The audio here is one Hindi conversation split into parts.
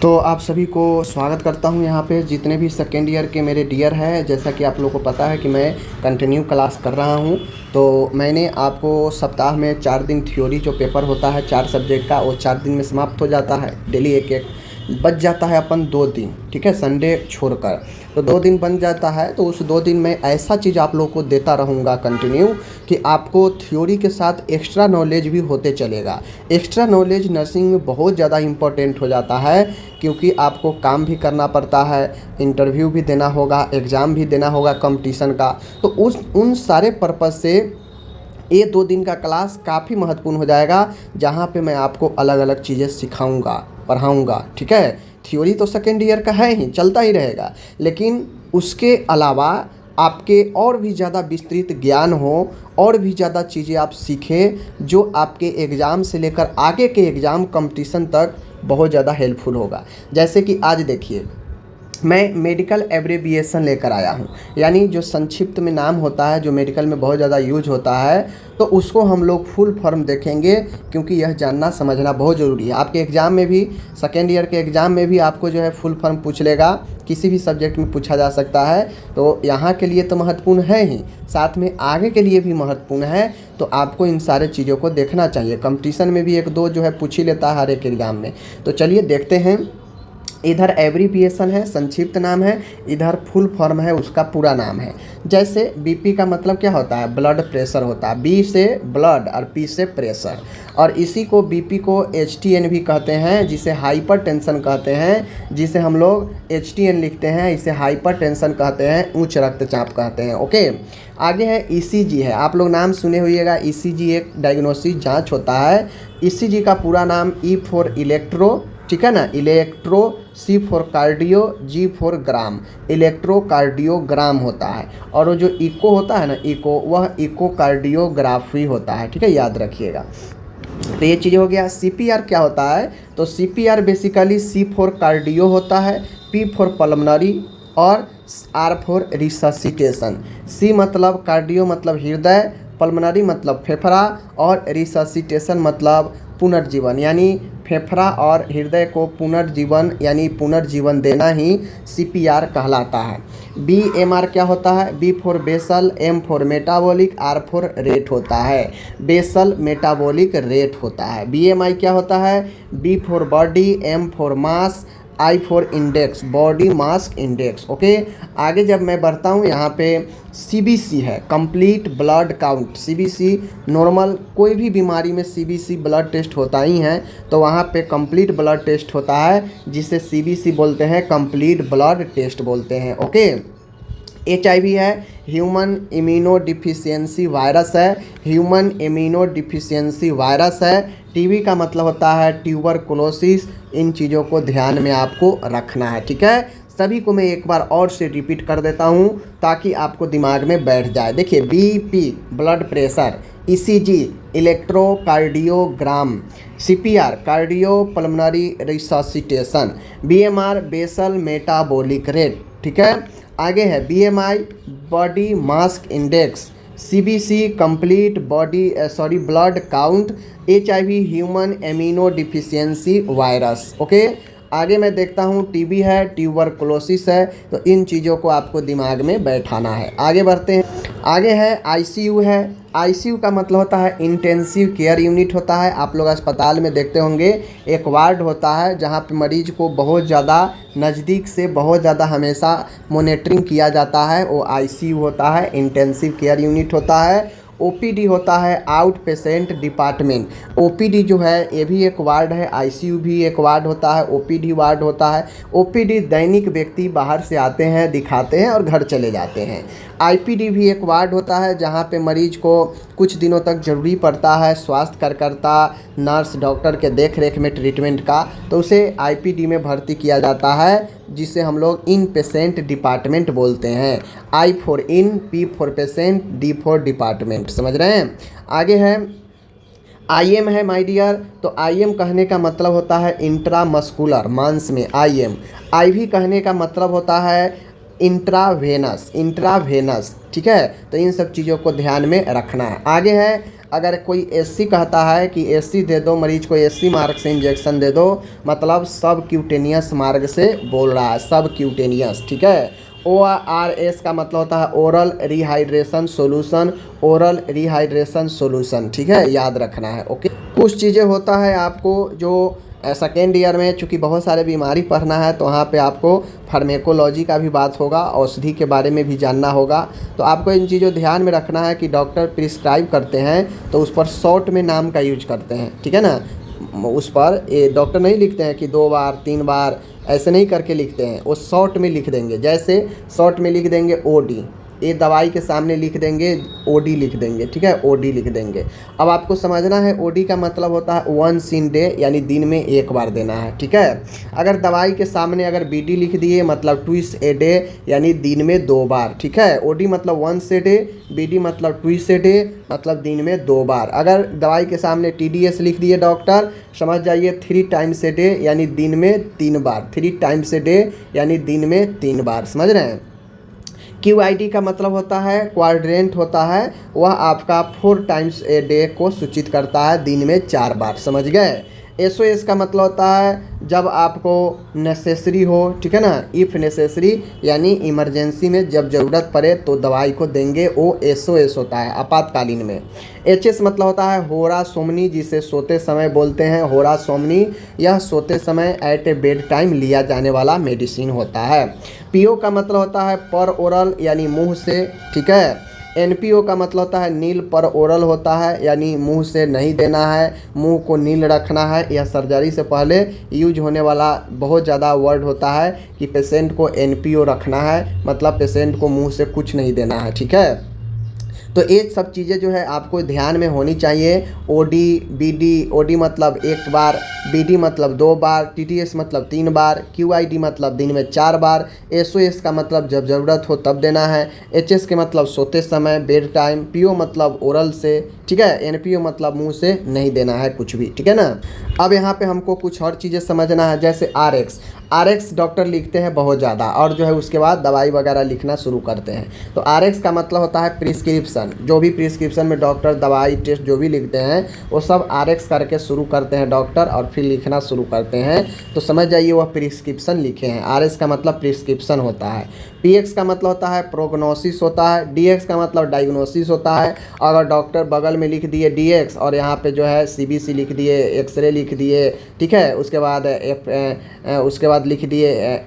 तो आप सभी को स्वागत करता हूं यहाँ पे, जितने भी सेकेंड ईयर के मेरे डियर हैं। जैसा कि आप लोगों को पता है कि मैं कंटिन्यू क्लास कर रहा हूं, तो मैंने आपको सप्ताह में 4 दिन थ्योरी जो पेपर होता है 4 सब्जेक्ट का, वो 4 दिन में समाप्त हो जाता है। डेली एक एक बच जाता है अपन 2 दिन, ठीक है, संडे छोड़कर। तो 2 दिन बन जाता है, तो उस 2 दिन में ऐसा चीज़ आप लोगों को देता रहूँगा कंटिन्यू कि आपको थ्योरी के साथ एक्स्ट्रा नॉलेज भी होते चलेगा। एक्स्ट्रा नॉलेज नर्सिंग में बहुत ज़्यादा इम्पोर्टेंट हो जाता है, क्योंकि आपको काम भी करना पड़ता है, इंटरव्यू भी देना होगा, एग्ज़ाम भी देना होगा कंपटीशन का। तो उन सारे पर्पज़ से ये 2 दिन का क्लास काफ़ी महत्वपूर्ण हो जाएगा, जहाँ पे मैं आपको अलग अलग चीज़ें सिखाऊंगा, पढ़ाऊंगा, ठीक है। थ्योरी तो सेकेंड ईयर का है ही, चलता ही रहेगा, लेकिन उसके अलावा आपके और भी ज़्यादा विस्तृत ज्ञान हो, और भी ज़्यादा चीज़ें आप सीखें, जो आपके एग्ज़ाम से लेकर आगे के एग्ज़ाम कंपटीशन तक बहुत ज़्यादा हेल्पफुल होगा। जैसे कि आज देखिए, मैं मेडिकल एब्रेविएशन लेकर आया हूँ, यानी जो संक्षिप्त में नाम होता है, जो मेडिकल में बहुत ज़्यादा यूज होता है, तो उसको हम लोग फुल फॉर्म देखेंगे, क्योंकि यह जानना समझना बहुत ज़रूरी है। आपके एग्ज़ाम में भी, सेकेंड ईयर के एग्ज़ाम में भी आपको जो है फुल फॉर्म पूछ लेगा, किसी भी सब्जेक्ट में पूछा जा सकता है। तो यहाँ के लिए तो महत्वपूर्ण है ही, साथ में आगे के लिए भी महत्वपूर्ण है। तो आपको इन सारे चीज़ों को देखना चाहिए। कंपटीशन में भी 1-2 जो है पूछ ही लेता है हर एक एग्ज़ाम में। तो चलिए देखते हैं। इधर एब्रीविएशन है, संक्षिप्त नाम है, इधर फुल फॉर्म है, उसका पूरा नाम है। जैसे बीपी का मतलब क्या होता है? ब्लड प्रेशर होता है। बी से ब्लड और पी से प्रेशर, और इसी को बीपी को एचटीएन भी कहते हैं, जिसे हाइपर टेंशन कहते हैं, जिसे हम लोग एचटीएन लिखते हैं, इसे हाइपर टेंशन कहते हैं, उच्च रक्तचाप कहते हैं। ओके, आगे है ईसीजी है। आप लोग नाम सुने होइएगा, ईसीजी एक डायग्नोस्टिक जांच होता है। ईसीजी का पूरा नाम ई फॉर इलेक्ट्रो, ठीक है ना, electro, C for cardio, G for gram, electrocardiogram होता है। और वो जो इको होता है ना, इको, वह इकोकार्डियोग्राफी होता है, ठीक है, याद रखिएगा। तो ये चीज़ हो गया। सीपीआर क्या होता है? तो CPR basically C for cardio होता है, पी फॉर पल्मनरी, और आर फॉर रिससिटेशन। सी मतलब कार्डियो मतलब हृदय, पल्मनरी मतलब फेफड़ा, और रिससिटेशन मतलब पुनर्जीवन, यानी फेफड़ा और हृदय को पुनर्जीवन यानी पुनर्जीवन देना ही सीपीआर कहलाता है। बीएमआर क्या होता है? B for basal, M for metabolic, R for rate होता है। बेसल मेटाबॉलिक रेट होता है। बीएमआई क्या होता है? B for body, M for mass, I for index, body mass index. Okay, आगे जब मैं बढ़ता हूँ, यहाँ पे सीबीसी है, complete blood count. CBC normal कोई भी बीमारी में सीबीसी ब्लड टेस्ट होता ही है, तो वहाँ पे कंप्लीट ब्लड टेस्ट होता है, जिसे सीबीसी बोलते हैं, कंप्लीट ब्लड टेस्ट बोलते हैं। ओके, एचआईवी है, ह्यूमन इम्यूनो डिफिशियंसी वायरस है, ह्यूमन इम्यूनो डिफिशियंसी वायरस है। टीबी का मतलब होता है ट्यूबरकुलोसिस। इन चीज़ों को ध्यान में आपको रखना है, ठीक है। सभी को मैं एक बार और से रिपीट कर देता हूँ, ताकि आपको दिमाग में बैठ जाए। देखिए, BP blood pressure, ECG electrocardiogram, CPR cardio pulmonary resuscitation, BMR basal metabolic rate, ठीक है। आगे है BMI body mass index, CBC complete blood count, HIV human immuno deficiency virus. Okay, आगे मैं देखता हूँ, टीबी है, ट्यूबरकुलोसिस है। तो इन चीज़ों को आपको दिमाग में बैठाना है। आगे बढ़ते हैं। आगे है आईसीयू है। आईसीयू का मतलब होता है इंटेंसिव केयर यूनिट होता है। आप लोग अस्पताल में देखते होंगे, एक वार्ड होता है जहाँ पे मरीज को बहुत ज़्यादा नज़दीक से, बहुत ज़्यादा हमेशा मॉनिटरिंग किया जाता है, वो आईसीयू होता है, इंटेंसिव केयर यूनिट होता है। ओपीडी होता है, आउट पेशेंट डिपार्टमेंट। ओपीडी जो है ये भी एक वार्ड है, आईसीयू भी एक वार्ड होता है, ओपीडी वार्ड होता है। ओपीडी दैनिक व्यक्ति बाहर से आते हैं, दिखाते हैं और घर चले जाते हैं। आईपीडी भी एक वार्ड होता है, जहाँ पे मरीज को कुछ दिनों तक ज़रूरी पड़ता है स्वास्थ्य कार्यकर्ता, नर्स, डॉक्टर के देख रेख में ट्रीटमेंट का, तो उसे आईपीडी में भर्ती किया जाता है, जिसे हम लोग इन पेशेंट डिपार्टमेंट बोलते हैं। I for in, P for patient, D for department. समझ रहे हैं? आगे है आईएम है माय डियर। तो आईएम कहने का मतलब होता है इंट्रामस्कुलर, मांस में आईएम। आईवी कहने का मतलब होता है इंट्रावेनस, ठीक है। तो इन सब चीज़ों को ध्यान में रखना है। आगे है अगर कोई एससी कहता है कि एससी दे दो, मरीज को एससी मार्ग से इंजेक्शन दे दो, मतलब सब क्यूटेनियस मार्ग से बोल रहा है, सब क्यूटेनियस, ठीक है। ORS का मतलब होता है oral rehydration solution, oral rehydration solution, ठीक है, याद रखना है। ओके, कुछ चीज़ें होता है आपको जो सेकेंड ईयर में चूँकि बहुत सारे बीमारी पढ़ना है, तो वहाँ पे आपको फार्मेकोलॉजी का भी बात होगा, औषधि के बारे में भी जानना होगा। तो आपको इन चीज़ों ध्यान में रखना है कि डॉक्टर प्रिस्क्राइब करते हैं तो उस पर शॉर्ट में नाम का यूज करते हैं, ठीक है ना। उस पर ये डॉक्टर नहीं लिखते हैं कि 2 बार 3 बार, ऐसे नहीं करके लिखते हैं, वो शॉर्ट में लिख देंगे। जैसे शॉर्ट में लिख देंगे ओडी, ये दवाई के सामने लिख देंगे ओडी लिख देंगे, ठीक है, ओडी लिख देंगे। अब आपको समझना है ओडी का मतलब होता है वंस इन डे, यानी दिन में 1 बार देना है, ठीक है। अगर दवाई के सामने अगर बीडी लिख दिए मतलब ट्विस ए डे, यानी दिन में 2 बार, ठीक है। ओडी मतलब वंस ए डे, बीडी मतलब ट्विस ए डे, मतलब दिन में 2 बार। अगर दवाई के सामने टीडीएस लिख दिए डॉक्टर, समझ जाइए 3 टाइम्स ए डे, यानी दिन में 3 बार, 3 टाइम्स ए डे यानी दिन में 3 बार, समझ रहे हैं। QID का मतलब होता है क्वाड्रेंट होता है, वह आपका 4 टाइम्स ए डे को सूचित करता है, दिन में 4 बार, समझ गए। SOS का मतलब होता है जब आपको नेसेसरी हो, ठीक है ना, इफ़ नेसेसरी यानी इमरजेंसी में जब ज़रूरत पड़े तो दवाई को देंगे, वो SOS होता है, आपातकालीन में। HS मतलब होता है होरा सोमनी, जिसे सोते समय बोलते हैं, होरा सोमनी, यह सोते समय एट ए बेड टाइम लिया जाने वाला मेडिसिन होता है। PO का मतलब होता है पर ओरल, यानी मुंह से, ठीक है। NPO का मतलब होता है नील पर ओरल होता है, यानी मुंह से नहीं देना है, मुंह को नील रखना है। यह सर्जरी से पहले यूज होने वाला बहुत ज़्यादा वर्ड होता है कि पेशेंट को NPO रखना है, मतलब पेशेंट को मुंह से कुछ नहीं देना है, ठीक है। तो ये सब चीज़ें जो है आपको ध्यान में होनी चाहिए। OD BD, OD मतलब 1 बार, BD मतलब 2 बार, TTS मतलब 3 बार, QID मतलब दिन में 4 बार, SOS का मतलब जब ज़रूरत हो तब देना है, HS के मतलब सोते समय बेड टाइम, PO मतलब ओरल से, ठीक है, NPO मतलब मुंह से नहीं देना है कुछ भी, ठीक है ना। अब यहाँ पे हमको कुछ और चीज़ें समझना है, जैसे RX डॉक्टर लिखते हैं बहुत ज़्यादा, और जो है उसके बाद दवाई वगैरह लिखना शुरू करते हैं। तो RX का मतलब होता है प्रिस्क्रिप्शन, जो भी प्रिस्क्रिप्शन में डॉक्टर दवाई टेस्ट जो भी लिखते हैं वो सब RX करके शुरू करते हैं डॉक्टर, और फिर लिखना शुरू करते हैं। तो समझ जाइए वह प्रिस्क्रिप्शन लिखे हैं। RX का मतलब प्रिस्क्रिप्शन होता है। PX का मतलब होता है प्रोग्नोसिस होता है। DX का मतलब डायग्नोसिस होता है। अगर डॉक्टर बगल में लिख दिए DX और यहाँ पे जो है CBC लिख दिए, एक्सरे लिख दिए, ठीक है, उसके बाद लिख दिए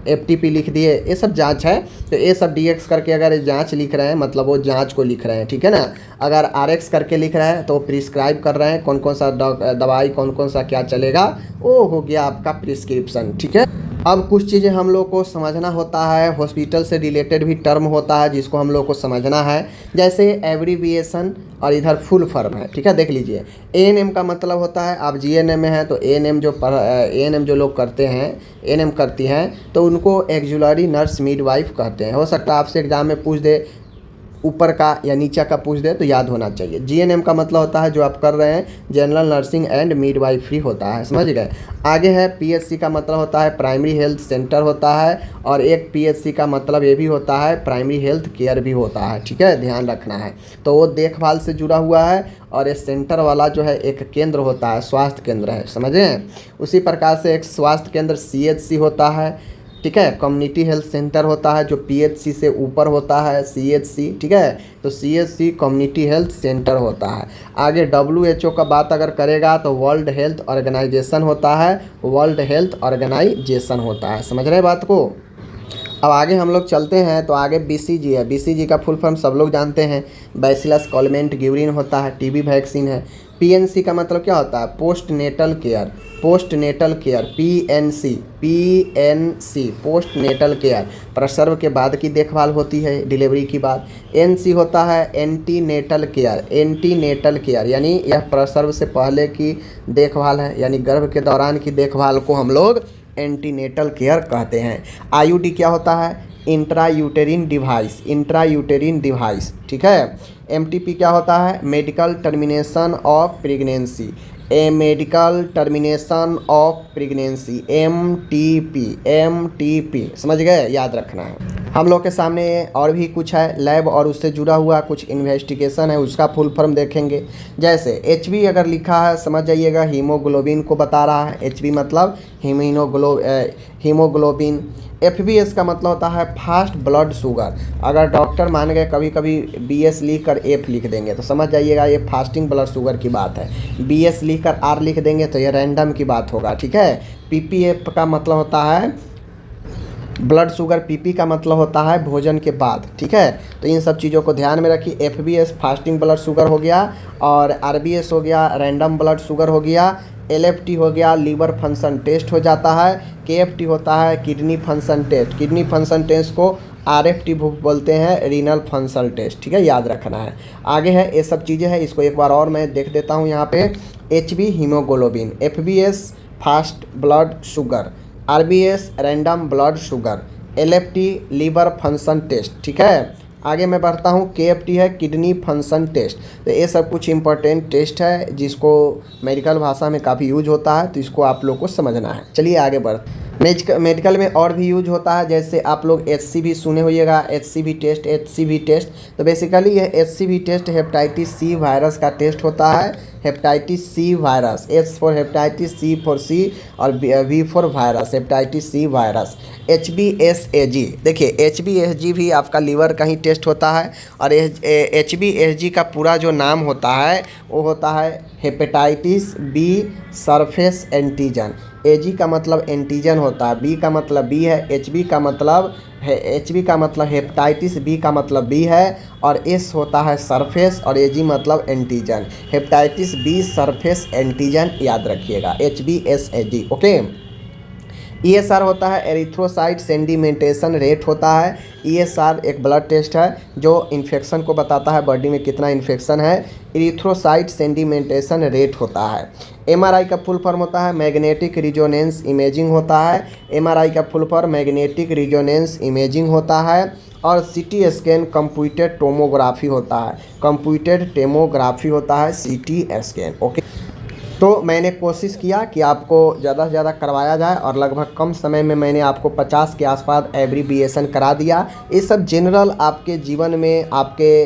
FTP लिख दिए, ये सब जांच है। तो ये सब DX करके अगर जांच लिख रहे हैं मतलब वो जांच को लिख रहे हैं, ठीक है ना। अगर RX करके लिख रहे हैं तो प्रिस्क्राइब कर रहे हैं कौन कौन सा दवाई कौन कौन सा क्या चलेगा, वो हो गया आपका प्रिस्क्रिप्शन, ठीक है। अब कुछ चीज़ें हम लोग को समझना होता है, हॉस्पिटल से रिलेटेड भी टर्म होता है जिसको हम लोग को समझना है, जैसे एब्रीविएशन और इधर फुल फॉर्म है, ठीक है। देख लीजिए, ANM का मतलब होता है, आप GNM में हैं तो ANM जो लोग करते हैं, ANM करती हैं, तो उनको एक्जुलरी नर्स मिडवाइफ कहते हैं। हो सकता है आपसे एग्जाम में पूछ दे, ऊपर का या नीचे का पूछ दे, तो याद होना चाहिए। GNM का मतलब होता है जो आप कर रहे हैं जनरल नर्सिंग एंड मिडवाइफरी होता है, समझ गए। आगे है PHC का मतलब होता है प्राइमरी हेल्थ सेंटर होता है, और एक PHC का मतलब ये भी होता है प्राइमरी हेल्थ केयर भी होता है, ठीक है, ध्यान रखना है। तो वो देखभाल से जुड़ा हुआ है, और ये सेंटर वाला जो है एक केंद्र होता है, स्वास्थ्य केंद्र है, समझें। उसी प्रकार से एक स्वास्थ्य केंद्र CHC होता है, ठीक है। कम्युनिटी हेल्थ सेंटर होता है जो PHC से ऊपर होता है, CHC, ठीक है। तो CHC कम्युनिटी हेल्थ सेंटर होता है। आगे WHO का बात अगर करेगा तो वर्ल्ड हेल्थ ऑर्गेनाइजेशन होता है, वर्ल्ड हेल्थ ऑर्गेनाइजेशन होता है, समझ रहे बात को। अब आगे हम लोग चलते हैं, तो आगे BCG है। BCG का फुल फॉर्म सब लोग जानते हैं, बैसिलस कॉलमेंट ग्यूरिन होता है, TB वैक्सीन है। PNC का मतलब क्या होता है, post natal care, post natal care, PNC post natal care, प्रसव के बाद की देखभाल होती है, डिलीवरी की बाद। NC होता है ante natal care, ante natal care यानी यह प्रसव से पहले की देखभाल है, यानी गर्भ के दौरान की देखभाल को हम लोग एंटीनेटल केयर कहते हैं। IUD क्या होता है, इंट्रा यूटेरिन डिवाइस, इंट्रा यूटेरिन डिवाइस, ठीक है। MTP क्या होता है, medical termination of pregnancy, medical termination of pregnancy, MTP, समझ गए, याद रखना है। हम लोग के सामने और भी कुछ है लैब और उससे जुड़ा हुआ कुछ इन्वेस्टिगेशन है, उसका फुल फॉर्म देखेंगे। जैसे एचबी अगर लिखा है समझ जाइएगा हीमोग्लोबिन को बता रहा है। एचबी मतलब हीमोग्लोबिन। एफबीएस का मतलब होता है फास्ट ब्लड शुगर। अगर डॉक्टर मान गए कभी कभी बीएस लिख कर एफ लिख देंगे तो समझ जाइएगा ये फास्टिंग ब्लड शुगर की बात है। बीएस लिख कर आर लिख देंगे तो ये रैंडम की बात होगा, ठीक है। पीपीएफ का मतलब होता है ब्लड शुगर, पीपी का मतलब होता है भोजन के बाद, ठीक है। तो इन सब चीज़ों को ध्यान में रखिए। एफबीएस फास्टिंग ब्लड शुगर हो गया, और आरबीएस हो गया रैंडम ब्लड शुगर हो गया, एलएफटी हो गया लीवर फंक्शन टेस्ट हो जाता है, केएफटी होता है kidney function test. Kidney function test को आरएफटी बोलते हैं रीनल फंक्शन टेस्ट, ठीक है, याद रखना है। आगे है ये सब चीज़ें हैं, इसको एक बार और मैं देख देता हूँ यहाँ पे। HB haemoglobin, FBS fast blood sugar, RBS random blood sugar, LFT liver function test, ठीक है। आगे मैं बढ़ता हूँ, केएफटी है किडनी फंक्शन टेस्ट। तो ये सब कुछ इंपॉर्टेंट टेस्ट है जिसको मेडिकल भाषा में काफ़ी यूज होता है, तो इसको आप लोग को समझना है। चलिए आगे बढ़। मेडिकल में और भी यूज होता है, जैसे आप लोग एचसीवी सुने होइएगा, एचसीवी टेस्ट। तो बेसिकली यह HCV test hepatitis C virus का टेस्ट होता है। Hepatitis C virus, H for hepatitis, C for C और V for virus, hepatitis C virus. HBsAg, देखिए HBsAg भी आपका लीवर का ही टेस्ट होता है, और HBsAg का पूरा जो नाम होता है वो होता है hepatitis B surface antigen. AG का मतलब एंटीजन होता है, B का मतलब बी है, HB का मतलब है, HB का मतलब हेपेटाइटिस, B का मतलब बी है, और S होता है सरफेस, और AG मतलब एंटीजन। हेपेटाइटिस बी सरफेस एंटीजन याद रखिएगा, HBsAg, ओके। ESR होता है एरिथ्रोसाइट सेडिमेंटेशन रेट होता है। ESR एक ब्लड टेस्ट है जो इन्फेक्शन को बताता है, बॉडी में कितना इन्फेक्शन है। एरिथ्रोसाइट सेडिमेंटेशन रेट होता है। MRI का फुल फॉर्म होता है मैग्नेटिक रिजोनेंस इमेजिंग होता है। MRI का full form magnetic resonance imaging होता है। और CT स्कैन कंप्यूटेड टोमोग्राफी होता है, कंप्यूटेड टोमोग्राफी होता है CT स्कैन, ओके। तो मैंने कोशिश किया कि आपको ज़्यादा से ज़्यादा करवाया जाए, और लगभग कम समय में मैंने आपको 50 के आसपास एब्रीविएशन करा दिया। ये सब जनरल आपके जीवन में, आपके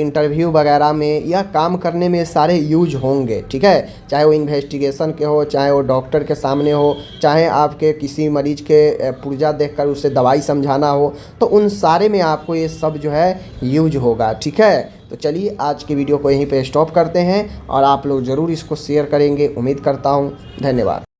इंटरव्यू वगैरह में या काम करने में सारे यूज होंगे, ठीक है। चाहे वो इन्वेस्टिगेशन के हो, चाहे वो डॉक्टर के सामने हो, चाहे आपके किसी मरीज के पुर्जा देखकर उसे दवाई समझाना हो, तो उन सारे में आपको ये सब जो है यूज होगा, ठीक है। तो चलिए आज की वीडियो को यहीं पे स्टॉप करते हैं, और आप लोग ज़रूर इसको शेयर करेंगे, उम्मीद करता हूँ। धन्यवाद।